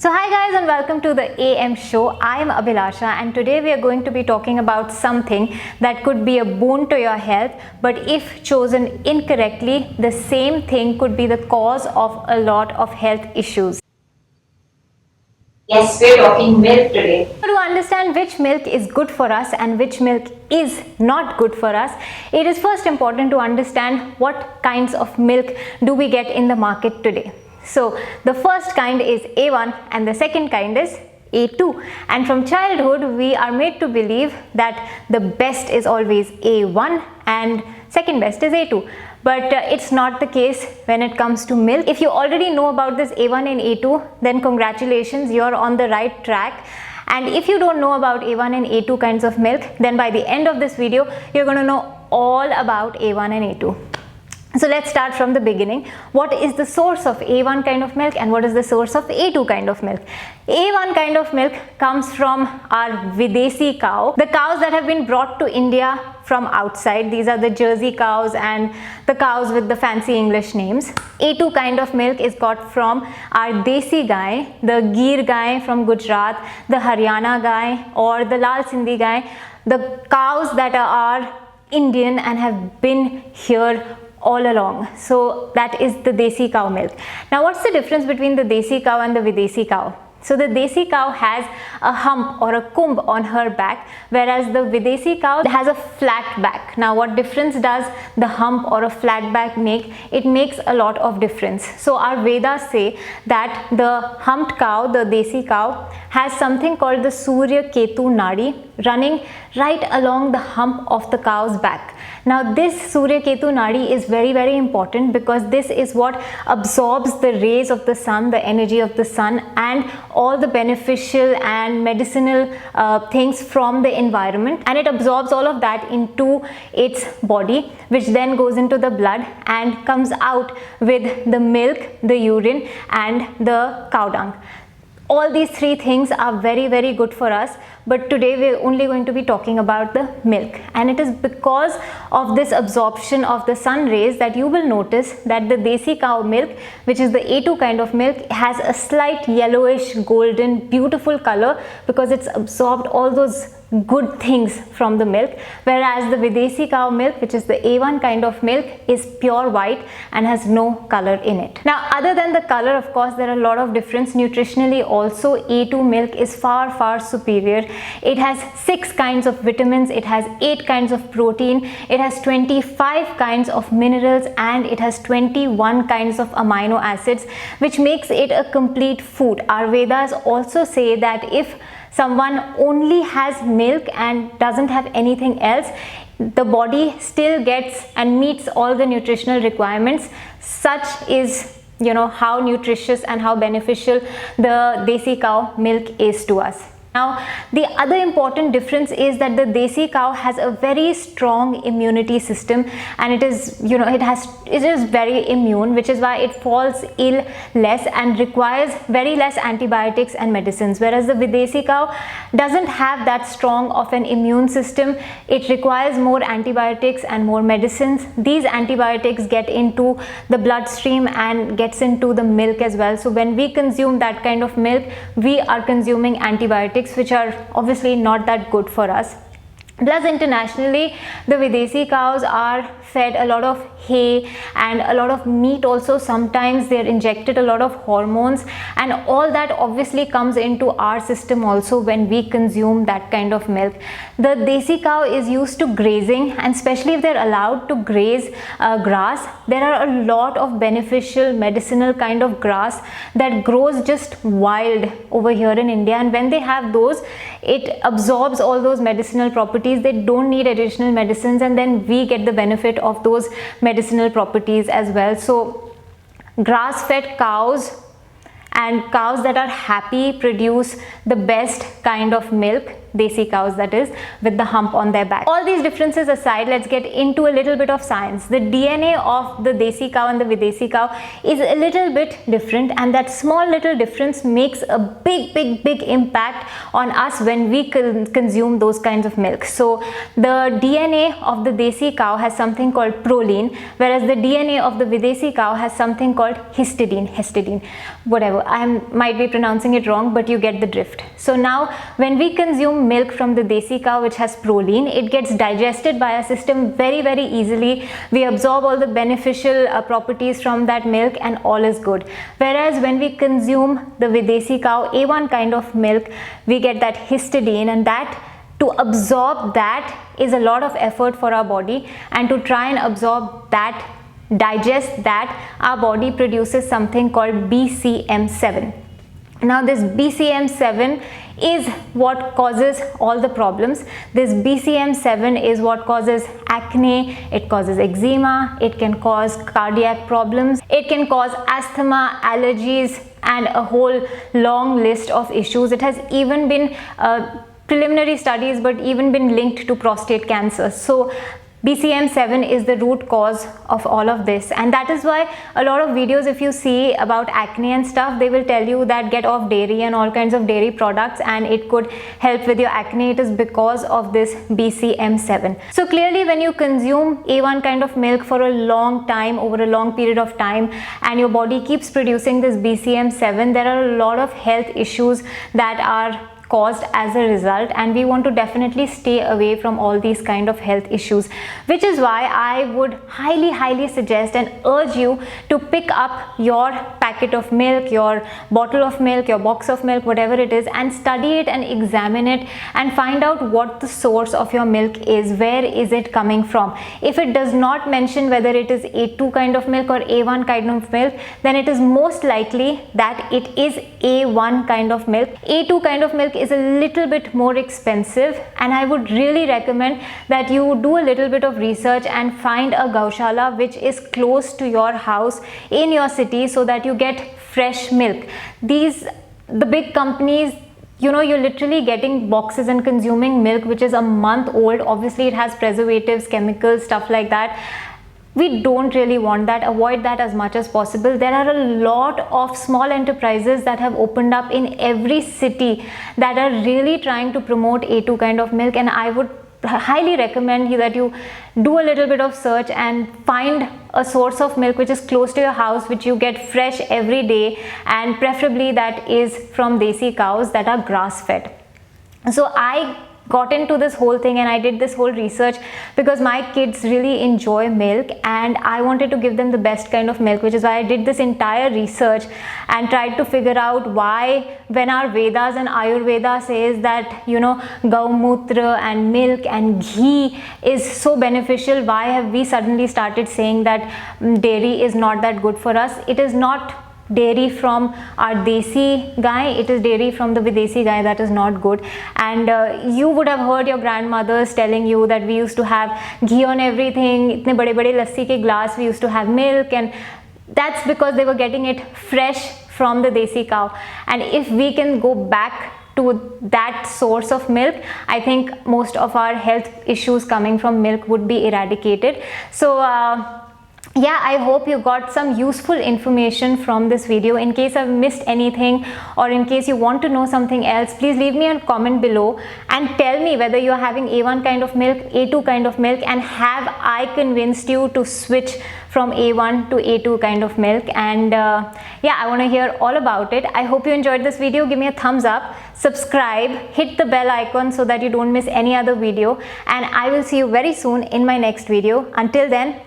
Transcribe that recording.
So hi guys and welcome to the AM show. I am Abhilasha and today we are going to be talking about something that could be a boon to your health, but if chosen incorrectly, the same thing could be the cause of a lot of health issues. Yes, we're talking milk today. To understand which milk is good for us and which milk is not good for us, it is first important to understand what kinds of milk do we get in the market today. So the first kind is A1 and the second kind is A2, and from childhood we are made to believe that the best is always A1 and second best is A2. But it's not the case when it comes to milk. If you already know about this A1 and A2, then congratulations, you're on the right track. And if you don't know about A1 and A2 kinds of milk, then by the end of this video, you're going to know all about A1 and A2. So let's start from the beginning. What is the source of A1 kind of milk and what is the source of A2 kind of milk? A1 kind of milk comes from our Videsi cow, the cows that have been brought to India from outside. These are the Jersey cows and the cows with the fancy English names. A2 kind of milk is got from our Desi Gai, the Gir Gai from Gujarat, the Haryana Gai or the Lal Sindhi Gai, the cows that are Indian and have been here all along. So that is the Desi cow milk. Now what's the difference between the Desi cow and the Videsi cow? So the Desi cow has a hump or a kumb on her back, whereas the Videsi cow has a flat back. Now what difference does the hump or a flat back make? It makes a lot of difference. So our Vedas say that the humped cow, the Desi cow, has something called the Surya Ketu Nadi running right along the hump of the cow's back. Now this Surya Ketu Nadi is very important because this is what absorbs the rays of the sun, the energy of the sun, and all the beneficial and medicinal things from the environment, and it absorbs all of that into its body, which then goes into the blood and comes out with the milk, the urine and the cow dung. All these three things are very good for us, but today we're only going to be talking about the milk, and it is because of this absorption of the sun rays that you will notice that the Desi cow milk, which is the A2 kind of milk, has a slight yellowish golden beautiful color because it's absorbed all those good things from the milk, whereas the Videsi cow milk, which is the A1 kind of milk, is pure white and has no color in it. Now other than the color, of course, there are a lot of difference nutritionally. Also A2 milk is far superior. It has 6 kinds of vitamins, it has 8 kinds of protein, it has 25 kinds of minerals, and it has 21 kinds of amino acids, which makes it a complete food. Our Vedas also say that if someone only has milk and doesn't have anything else, the body still gets and meets all the nutritional requirements. Such is, how nutritious and how beneficial the Desi cow milk is to us. Now the other important difference is that the Desi cow has a very strong immunity system, and it is very immune, which is why it falls ill less and requires very less antibiotics and medicines, whereas the Videsi cow doesn't have that strong of an immune system. It requires more antibiotics and more medicines. These antibiotics get into the bloodstream and gets into the milk as well. So when we consume that kind of milk, we are consuming antibiotics, which are obviously not that good for us. Plus internationally, the Videsi cows are fed a lot of hay and a lot of meat also. Sometimes they're injected a lot of hormones, and all that obviously comes into our system also when we consume that kind of milk. The Desi cow is used to grazing, and especially if they're allowed to graze grass, there are a lot of beneficial medicinal kind of grass that grows just wild over here in India, and when they have those, it absorbs all those medicinal properties. They don't need additional medicines, and then we get the benefit of those medicinal properties as well. So grass-fed cows and cows that are happy produce the best kind of milk. desi cows, that is, with the hump on their back. All these differences aside, let's get into a little bit of science. The DNA of the desi cow and the videsi cow is a little bit different, and that small little difference makes a big impact on us when we consume those kinds of milk. So the DNA of the desi cow has something called proline, whereas the DNA of the videsi cow has something called histidine, whatever. I might be pronouncing it wrong, but you get the drift. So now when we consume milk from the desi cow which has proline, it gets digested by our system very easily. We absorb all the beneficial properties from that milk and all is good. Whereas when we consume the videsi cow A1 kind of milk, we get that histidine, and that to absorb that is a lot of effort for our body, and to try and absorb that, digest that, our body produces something called BCM7. Now this BCM7 is what causes all the problems. This BCM7 is what causes acne, it causes eczema, it can cause cardiac problems, it can cause asthma, allergies, and a whole long list of issues. It has even been preliminary studies, but even been linked to prostate cancer. So BCM7 is the root cause of all of this, and that is why a lot of videos, if you see about acne and stuff, they will tell you that get off dairy and all kinds of dairy products and it could help with your acne. It is because of this BCM7. So clearly when you consume A1 kind of milk for a long time, over a long period of time, and your body keeps producing this BCM7, there are a lot of health issues that are caused as a result, and we want to definitely stay away from all these kind of health issues, which is why I would highly suggest and urge you to pick up your packet of milk, your bottle of milk, your box of milk, whatever it is, and study it and examine it and find out what the source of your milk is, where is it coming from. If it does not mention whether it is A2 kind of milk or A1 kind of milk, then it is most likely that it is A1 kind of milk. A2 kind of milk is a little bit more expensive, and I would really recommend that you do a little bit of research and find a gaushala which is close to your house in your city, so that you get fresh milk. The big companies, you know, you're literally getting boxes and consuming milk which is a month old. Obviously it has preservatives, chemicals, stuff like that. We don't really want that. Avoid that as much as possible. There are a lot of small enterprises that have opened up in every city that are really trying to promote A2 kind of milk, and I would highly recommend you that you do a little bit of search and find a source of milk which is close to your house, which you get fresh every day, and preferably that is from desi cows that are grass fed. So I got into this whole thing and I did this whole research because my kids really enjoy milk and I wanted to give them the best kind of milk, which is why I did this entire research and tried to figure out why, when our Vedas and Ayurveda says that, you know, Gaumata and milk and ghee is so beneficial, why have we suddenly started saying that dairy is not that good for us? It is not dairy from our desi guy, it is dairy from the videsi guy that is not good. And you would have heard your grandmothers telling you that we used to have ghee on everything, itne bade bade lassi ke glass, we used to have milk, and that's because they were getting it fresh from the desi cow. And if we can go back to that source of milk, I think most of our health issues coming from milk would be eradicated. So yeah, I hope you got some useful information from this video. In case I've missed anything or in case you want to know something else, please leave me a comment below and tell me whether you're having A1 kind of milk, A2 kind of milk, and have I convinced you to switch from A1 to A2 kind of milk. And yeah, I want to hear all about it. I hope you enjoyed this video. Give me a thumbs up, subscribe, hit the bell icon so that you don't miss any other video, and I will see you very soon in my next video. Until then,